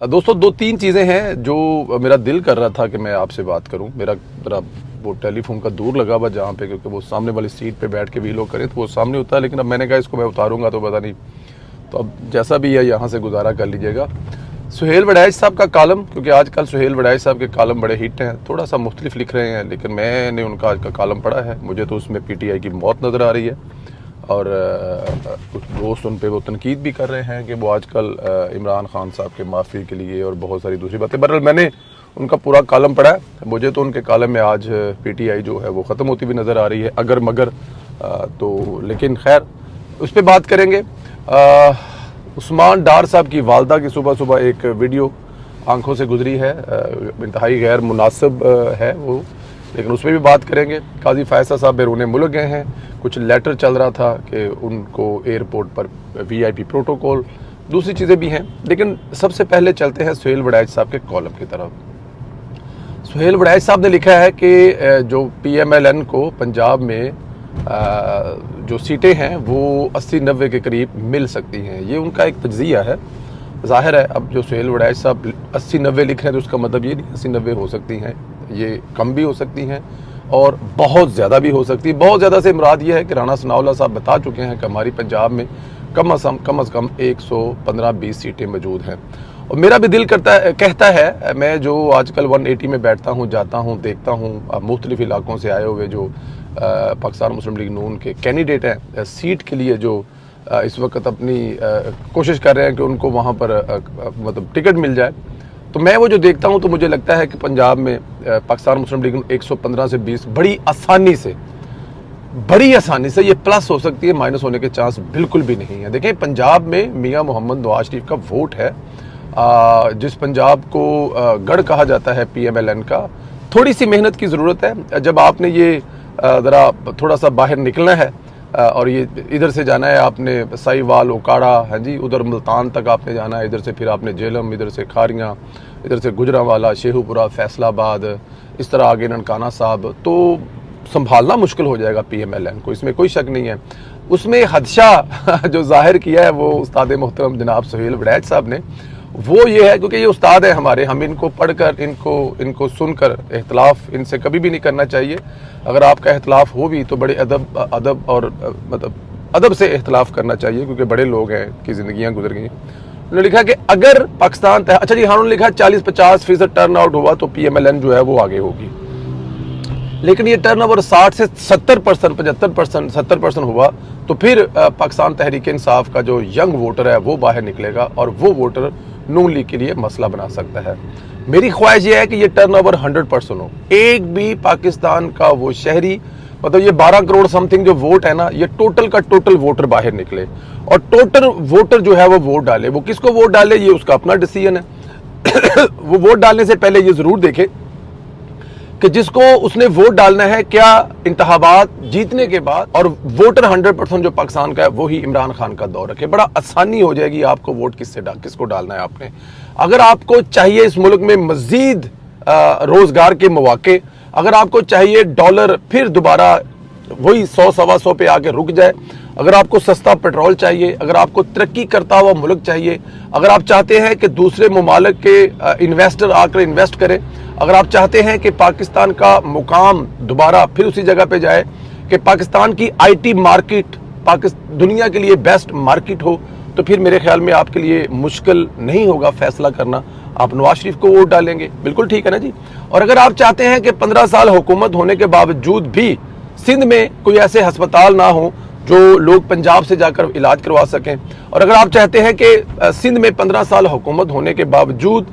दोस्तों दो तीन चीज़ें हैं जो मेरा दिल कर रहा था कि मैं आपसे बात करूं। मेरा वो टेलीफोन का दूर लगा हुआ जहाँ पे, क्योंकि वो सामने वाली सीट पे बैठ के भी लोग करें तो वो सामने होता है, लेकिन अब मैंने कहा इसको मैं उतारूंगा तो पता नहीं, तो अब जैसा भी है यहाँ से गुजारा कर लीजिएगा। सुहेल वड़ैच साहब का कॉलम, क्योंकि आजकल सुहेल वड़ैच साहब के कॉलम बड़े हिट हैं, थोड़ा सा मुख्तलिफ लिख रहे हैं, लेकिन मैंने उनका आज का कॉलम पढ़ा है, मुझे तो उसमें PTI की मौत नज़र आ रही है। और कुछ दोस्त उन पे वो तनकीद भी कर रहे हैं कि वो आजकल इमरान खान साहब के माफ़ी के लिए और बहुत सारी दूसरी बातें। बहरहाल मैंने उनका पूरा कॉलम पढ़ा है, मुझे तो उनके कॉलम में आज PTI जो है वो ख़त्म होती हुई नज़र आ रही है, अगर मगर तो, लेकिन खैर उस पर बात करेंगे। उस्मान डार साहब की वालदा की सुबह सुबह एक वीडियो आंखों से गुजरी है, इंतहाई गैर मुनासिब है वो, लेकिन उस पर भी बात करेंगे। काजी फैसल साहब बैरून मुल्क गए हैं, कुछ लेटर चल रहा था कि उनको एयरपोर्ट पर VIP प्रोटोकॉल, दूसरी चीज़ें भी हैं, लेकिन सबसे पहले चलते हैं सुहेल वड़ैच साहब के कॉलम की तरफ। सुहेल वड़ैच साहब ने लिखा है कि जो PMLN को पंजाब में जो सीटें हैं वो 80-90 के करीब मिल सकती हैं, ये उनका एक तज्ज़िया है। ज़ाहिर है अब जो सुहेल वड़ैच साहब 80-90 लिख रहे हैं तो उसका मतलब ये नहीं 80-90 हो सकती हैं, ये कम भी हो सकती हैं और बहुत ज़्यादा भी हो सकती है। बहुत ज़्यादा से मुराद ये है कि राणा सनाउल्लाह साहब बता चुके हैं कि हमारी पंजाब में कम अज़ कम 115-120 सीटें मौजूद हैं। और मेरा भी दिल कहता है, मैं जो आजकल 180 में बैठता हूँ, जाता हूँ, देखता हूँ, मुख्तलिफ इलाकों से आए हुए जो पाकिस्तान मुस्लिम लीग नून के कैंडिडेट हैं सीट के लिए, जो इस वक्त अपनी कोशिश कर रहे हैं कि उनको वहाँ पर मतलब टिकट मिल जाए, तो मैं वो जो देखता हूँ तो मुझे लगता है कि पंजाब में पाकिस्तान मुस्लिम लीग 115 से 20 बड़ी आसानी से ये प्लस हो सकती है, माइनस होने के चांस बिल्कुल भी नहीं है। देखें पंजाब में मियां मोहम्मद नवाज शरीफ का वोट है, जिस पंजाब को गढ़ कहा जाता है PMLN का। थोड़ी सी मेहनत की ज़रूरत है, जब आपने ये ज़रा थोड़ा सा बाहर निकलना है और ये इधर से जाना है आपने साहिवाल, ओकाड़ा, हाँ जी, उधर मुल्तान तक आपने जाना है, इधर से फिर आपने जेलम, इधर से खारियाँ, इधर से गुजरांवाला, शेखुपुरा, फैसलाबाद, इस तरह आगे ननकाना साहब, तो संभालना मुश्किल हो जाएगा PMLN को, इसमें कोई शक नहीं है। उसमें हदशा जो जाहिर किया है वो उस्ताद मोहतरम जनाब सुहेल वड़ैच साहब ने, वो ये है, क्योंकि ये उस्ताद है हमारे, हम इनको पढ़कर इनको सुनकर इख्तलाफ इनसे कभी भी नहीं करना चाहिए। अगर आपका इख्तलाफ हो भी तो बड़े अदब और मतलब अदब से इख्तलाफ करना चाहिए, क्योंकि बड़े लोग हैं कि ज़िंदगियाँ गुजर गई। उन्होंने लिखा कि अगर पाकिस्तान, अच्छा जी हाँ, उन्होंने लिखा 40-50% टर्न आउट हुआ तो PMLN जो है वो आगे होगी, लेकिन ये टर्न ओवर 60 से 70%, 75%, 70% हुआ तो फिर पाकिस्तान तहरीक इंसाफ का जो यंग वोटर है वो बाहर निकलेगा और वो वोटर नून लीग के लिए मसला बना सकता है। मेरी ख्वाहिश ये है कि ये टर्न ओवर 100% हो, एक भी पाकिस्तान का वो शहरी, मतलब ये 12 करोड़ समथिंग जो वोट है ना, ये टोटल का टोटल वोटर बाहर निकले और टोटल वोटर जो है वो वोट डाले। वो किसको वोट डाले ये उसका अपना डिसीजन है। वो वोट डालने से पहले ये जरूर देखे कि जिसको उसने वोट डालना है, क्या इंतखाबात जीतने के बाद और वोटर 100% जो पाकिस्तान का है वो ही इमरान खान का दौर रखे, बड़ा आसानी हो जाएगी आपको वोट किसको डालना है आपने। अगर आपको चाहिए इस मुल्क में मजीद रोजगार के मौके, अगर आपको चाहिए डॉलर फिर दोबारा वही 100-125 पे आके रुक जाए, अगर आपको सस्ता पेट्रोल चाहिए, अगर आपको तरक्की करता हुआ मुल्क चाहिए, अगर आप चाहते हैं कि दूसरे ममालिक के इन्वेस्टर आकर इन्वेस्ट करें, अगर आप चाहते हैं कि पाकिस्तान का मुकाम दोबारा फिर उसी जगह पे जाए कि पाकिस्तान की IT मार्केट दुनिया के लिए बेस्ट मार्केट हो, तो फिर मेरे ख्याल में आपके लिए मुश्किल नहीं होगा फैसला करना, आप नवाज शरीफ को वोट डालेंगे, बिल्कुल ठीक है ना जी। और अगर आप चाहते हैं कि 15 साल हुकूमत होने के बावजूद भी सिंध में कोई ऐसे अस्पताल ना हो जो लोग पंजाब से जाकर इलाज करवा सकें, और अगर आप चाहते हैं कि सिंध में 15 साल हुकूमत होने के बावजूद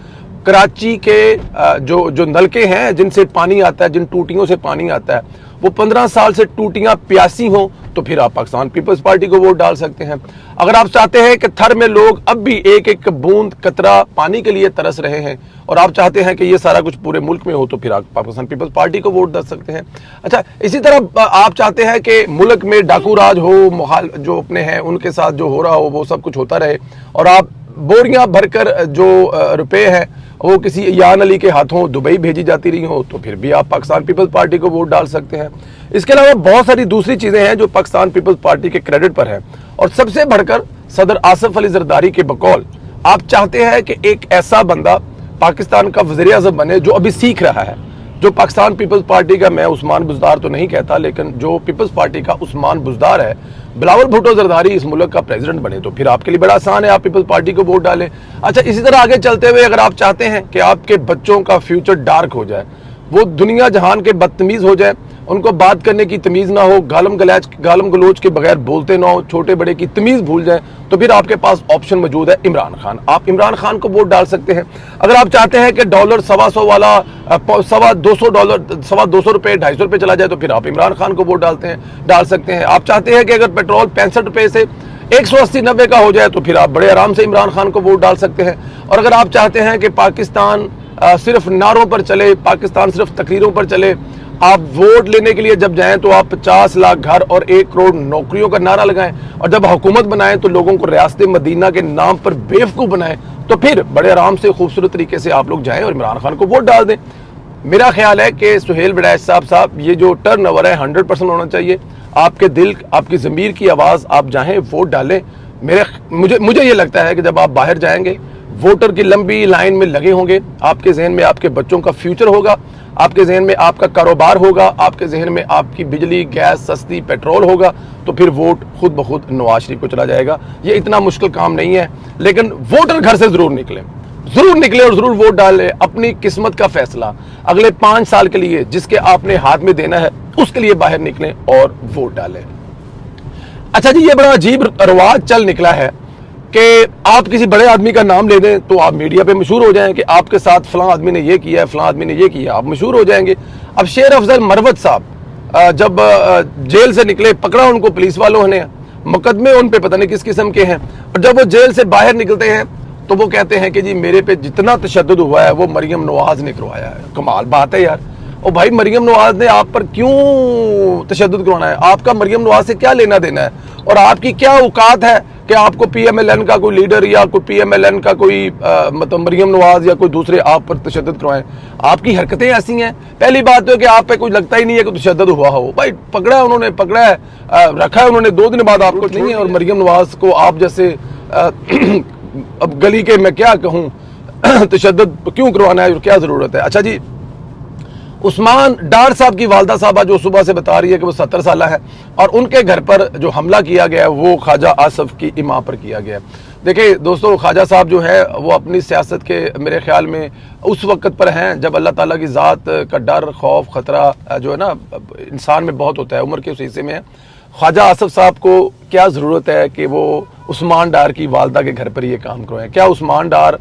कराची के जो नलके हैं जिनसे पानी आता है, जिन टूटियों से पानी आता है, वो 15 साल से टूटियां प्यासी हों, तो फिर आप पाकिस्तान पीपल्स पार्टी को वोट डाल सकते हैं। अगर आप चाहते हैं कि थर में लोग अब भी एक एक बूंद कतरा पानी के लिए तरस रहे हैं और आप चाहते हैं कि ये सारा कुछ पूरे मुल्क में हो, तो फिर आप पाकिस्तान पीपल्स पार्टी को वोट डाल सकते हैं। अच्छा, इसी तरह आप चाहते हैं कि मुल्क में डाकू राज हो, जो अपने हैं उनके साथ जो हो रहा हो वो सब कुछ होता रहे, और आप बोरियां भरकर जो रुपए हैं वो किसी यान अली के हाथों दुबई भेजी जाती रही हो, तो फिर भी आप पाकिस्तान पीपल्स पार्टी को वोट डाल सकते हैं। इसके अलावा बहुत सारी दूसरी चीजें हैं जो पाकिस्तान पीपल्स पार्टी के क्रेडिट पर है, और सबसे बढ़कर सदर आसिफ अली जरदारी के बकौल आप चाहते हैं कि एक ऐसा बंदा पाकिस्तान का वज़ीर आज़म बने जो अभी सीख रहा है, जो पाकिस्तान पीपल्स पार्टी का, मैं उस्मान बुज़दार तो नहीं कहता, लेकिन जो पीपल्स पार्टी का उस्मान बुज़दार है, बिलावल भुट्टो जरदारी इस मुल्क का प्रेसिडेंट बने, तो फिर आपके लिए बड़ा आसान है, आप पीपल्स पार्टी को वोट डालें। अच्छा, इसी तरह आगे चलते हुए अगर आप चाहते हैं कि आपके बच्चों का फ्यूचर डार्क हो जाए, वो दुनिया जहान के बदतमीज़ हो जाए, उनको बात करने की तमीज़ ना हो, गालम गलोच के बगैर बोलते ना हो, छोटे बड़े की तमीज़ भूल जाए, तो फिर आपके पास ऑप्शन मौजूद है इमरान खान। आप इमरान खान को वोट डाल सकते हैं। अगर आप चाहते हैं कि डॉलर $125 वाला $200 ₹250 ₹250 चला जाए, तो फिर आप इमरान खान को वोट डाल सकते हैं। आप चाहते हैं कि अगर पेट्रोल ₹65 से 180-90 का हो जाए, तो फिर आप बड़े आराम से इमरान खान को वोट डाल सकते हैं। और अगर आप चाहते हैं कि पाकिस्तान सिर्फ नारों पर चले, पाकिस्तान सिर्फ तकरीरों पर चले, आप वोट लेने के लिए जब जाएं तो आप 50 लाख घर और 1 करोड़ नौकरियों का नारा लगाएं, और जब हुकूमत बनाएं तो लोगों को रियासत मदीना के नाम पर बेवकूफ़ बनाएं, तो फिर बड़े आराम से खूबसूरत तरीके से आप लोग जाएं और इमरान खान को वोट डाल दें। मेरा ख्याल है कि सुहेल बड़ैच साहब ये जो टर्न ओवर है 100% होना चाहिए। आपके दिल, आपकी ज़मीर की आवाज़, आप जाएँ वोट डालें। मुझे ये लगता है कि जब आप बाहर जाएंगे, वोटर की लंबी लाइन में लगे होंगे, आपके जहन में आपके बच्चों का फ्यूचर होगा, आपके जहन में आपका कारोबार होगा, आपके जहन में आपकी बिजली, गैस, सस्ती पेट्रोल होगा, तो फिर वोट खुद ब खुद नवाज शरीफ को चला जाएगा। ये इतना मुश्किल काम नहीं है, लेकिन वोटर घर से जरूर निकले और जरूर वोट डालें। अपनी किस्मत का फैसला अगले 5 साल के लिए जिसके आपने हाथ में देना है, उसके लिए बाहर निकलें और वोट डालें। अच्छा जी, ये बड़ा अजीब रवाज चल निकला है कि आप किसी बड़े आदमी का नाम ले दें तो आप मीडिया पे मशहूर हो जाएं कि आपके साथ फलां आदमी ने ये किया है, फलां आदमी ने ये किया, आप मशहूर हो जाएंगे। अब शेर अफजल मरवत साहब जब जेल से निकले, पकड़ा उनको पुलिस वालों ने, मुकदमे उन पे पता नहीं किस किस्म के हैं, और जब वो जेल से बाहर निकलते हैं तो वो कहते हैं कि जी मेरे पे जितना तशद्दुद हुआ है वो मरियम नवाज ने करवाया है। कमाल बात है यार। ओ भाई, मरियम नवाज ने आप पर क्यों तशद्दुद करवाना है? आपका मरियम नवाज से क्या लेना देना है? और आपकी क्या औकात है कि आपको PMLN का कोई लीडर या कोई PMLN का कोई मतलब मरियम नवाज या कोई दूसरे आप पर तशद्दुद करवाएं? आपकी हरकतें ऐसी हैं। पहली बात तो है कि आप पे कुछ लगता ही नहीं है कि तशद्दुद हुआ हो। भाई, पकड़ा है उन्होंने, पकड़ा है, रखा है उन्होंने, 2 दिन बाद आपको नहीं है। और मरियम नवाज को आप जैसे अब गली के मैं क्या कहूँ तशद्दुद क्यों करवाना है, क्या जरूरत है? अच्छा जी, उस्मान डार साहब की वालदा साहबा जो सुबह से बता रही है कि वो 70 साल है, और उनके घर पर जो हमला किया गया है वो ख्वाजा आसफ की इमाम पर किया गया है। देखिए दोस्तों, ख्वाजा साहब जो है वो अपनी सियासत के मेरे ख्याल में उस वक्त पर हैं जब अल्लाह ताला की ज़ात का डर, खौफ, ख़तरा जो है ना इंसान में बहुत होता है, उम्र के उस हिस्से में है। ख्वाजा आसफ साहब को क्या ज़रूरत है कि वो उस्मान डार की वालदा के घर पर ये काम करवाएं? क्या उस्मान डार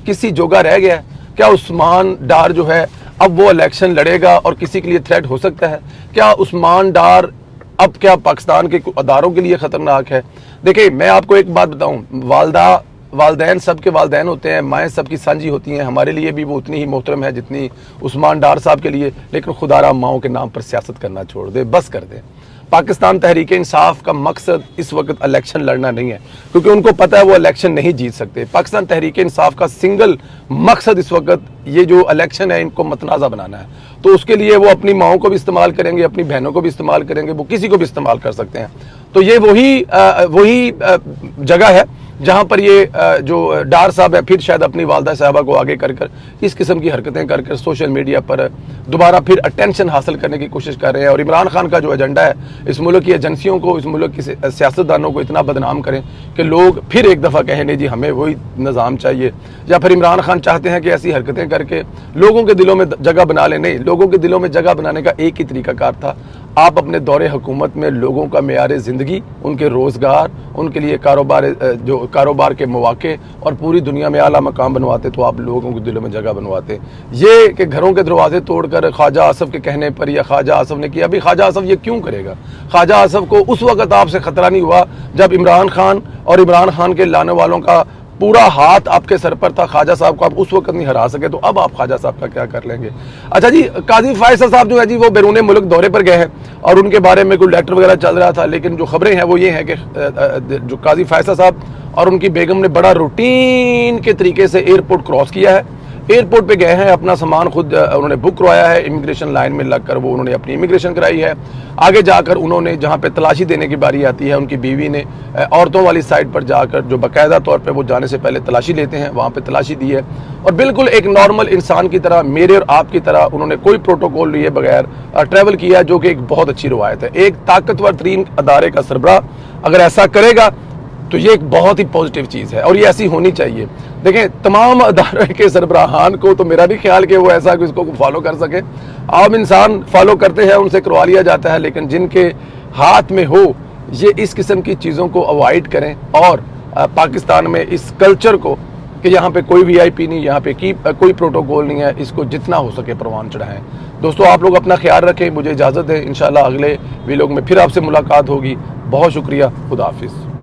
किसी जोगा रह गया है? क्या उस्मान डार जो है अब वो इलेक्शन लड़ेगा और किसी के लिए थ्रेट हो सकता है? क्या उस्मान डार अब क्या पाकिस्तान के अदारों के लिए ख़तरनाक है? देखिए, मैं आपको एक बात बताऊं, वालदैन सबके वालदैन होते हैं, माएँ सबकी सांझी होती हैं। हमारे लिए भी वो उतनी ही मोहतरम है जितनी उस्मान डार साहब के लिए, लेकिन खुदारा माओं के नाम पर सियासत करना छोड़ दे, बस कर दे। पाकिस्तान तहरीक इंसाफ का मकसद इस वक्त इलेक्शन लड़ना नहीं है, क्योंकि उनको पता है वो इलेक्शन नहीं जीत सकते। पाकिस्तान तहरीक इंसाफ का सिंगल मकसद इस वक्त ये जो इलेक्शन है इनको मतनाज़ा बनाना है। तो उसके लिए वो अपनी माओं को भी इस्तेमाल करेंगे, अपनी बहनों को भी इस्तेमाल करेंगे, वो किसी को भी इस्तेमाल कर सकते हैं। तो ये वही जगह है जहाँ पर ये जो डार साहब है फिर शायद अपनी वालदा साहबा को आगे कर इस किस्म की हरकतें कर सोशल मीडिया पर दोबारा फिर अटेंशन हासिल करने की कोशिश कर रहे हैं। और इमरान खान का जो एजेंडा है इस मुल्क की एजेंसियों को, इस मुल्क की सियासतदानों को इतना बदनाम करें कि लोग फिर एक दफ़ा कहें नहीं जी हमें वही निज़ाम चाहिए। या फिर इमरान खान चाहते हैं कि ऐसी हरकतें करके लोगों के दिलों में जगह बना लें। नहीं, लोगों के दिलों में जगह बनाने का एक ही तरीकाकार था, आप अपने दौरे हुकूमत में लोगों का मेयार ज़िंदगी, उनके रोज़गार, उनके लिए कारोबार के मौके और पूरी दुनिया में आला मकाम बनवाते, तो आप लोगों के दिलों में जगह बनवाते। ये कि घरों के दरवाजे तोड़कर ख्वाजा आसफ के कहने पर या ख्वाजा आसफ ने किया, अभी ख्वाजा आसफ ये क्यों करेगा? ख्वाजा आसफ को उस वक्त आपसे ख़तरा नहीं हुआ जब इमरान खान और इमरान खान के लाने वालों का पूरा हाथ आपके सर पर था। ख्वाजा साहब को आप उस वक्त नहीं हरा सके, तो अब आप ख्वाजा साहब का क्या कर लेंगे? अच्छा जी, काजी फैसल साहब जो है जी वो बैरून मुल्क दौरे पर गए हैं और उनके बारे में कोई लेटर वगैरह चल रहा था, लेकिन जो खबरें हैं वो ये हैं कि जो काजी फैसल साहब और उनकी बेगम ने बड़ा रूटीन के तरीके से एयरपोर्ट क्रॉस किया है। एयरपोर्ट पे गए हैं, अपना सामान खुद उन्होंने बुक करवाया है, इमिग्रेशन लाइन में लगकर वो उन्होंने अपनी इमिग्रेशन कराई है। आगे जाकर उन्होंने जहाँ पे तलाशी देने की बारी आती है, उनकी बीवी ने औरतों वाली साइड पर जाकर जो बाकायदा तौर पे वो जाने से पहले तलाशी लेते हैं, वहाँ पे तलाशी दी है और बिल्कुल एक नॉर्मल इंसान की तरह, मेरे और आपकी तरह उन्होंने कोई प्रोटोकॉल लिए बगैर ट्रैवल किया, जो कि एक बहुत अच्छी रवायत है। एक ताकतवर तरीन अदारे का सरबराह अगर ऐसा करेगा तो ये एक बहुत ही पॉजिटिव चीज़ है और ये ऐसी होनी चाहिए। देखें, तमाम अदारे के सरबराहान को तो मेरा नहीं ख्याल कि वो ऐसा कि उसको फॉलो कर सके। आम इंसान फॉलो करते हैं, उनसे करवा लिया जाता है, लेकिन जिनके हाथ में हो ये इस किस्म की चीज़ों को अवॉइड करें और पाकिस्तान में इस कल्चर को कि यहाँ पे कोई VIP नहीं, यहाँ पे कोई प्रोटोकॉल नहीं है, इसको जितना हो सके परवान चढ़ाएं। दोस्तों, आप लोग अपना ख्याल रखें, मुझे इजाज़त है, इंशाल्लाह अगले वीलॉग में फिर आपसे मुलाकात होगी। बहुत शुक्रिया, खुदा हाफिज़।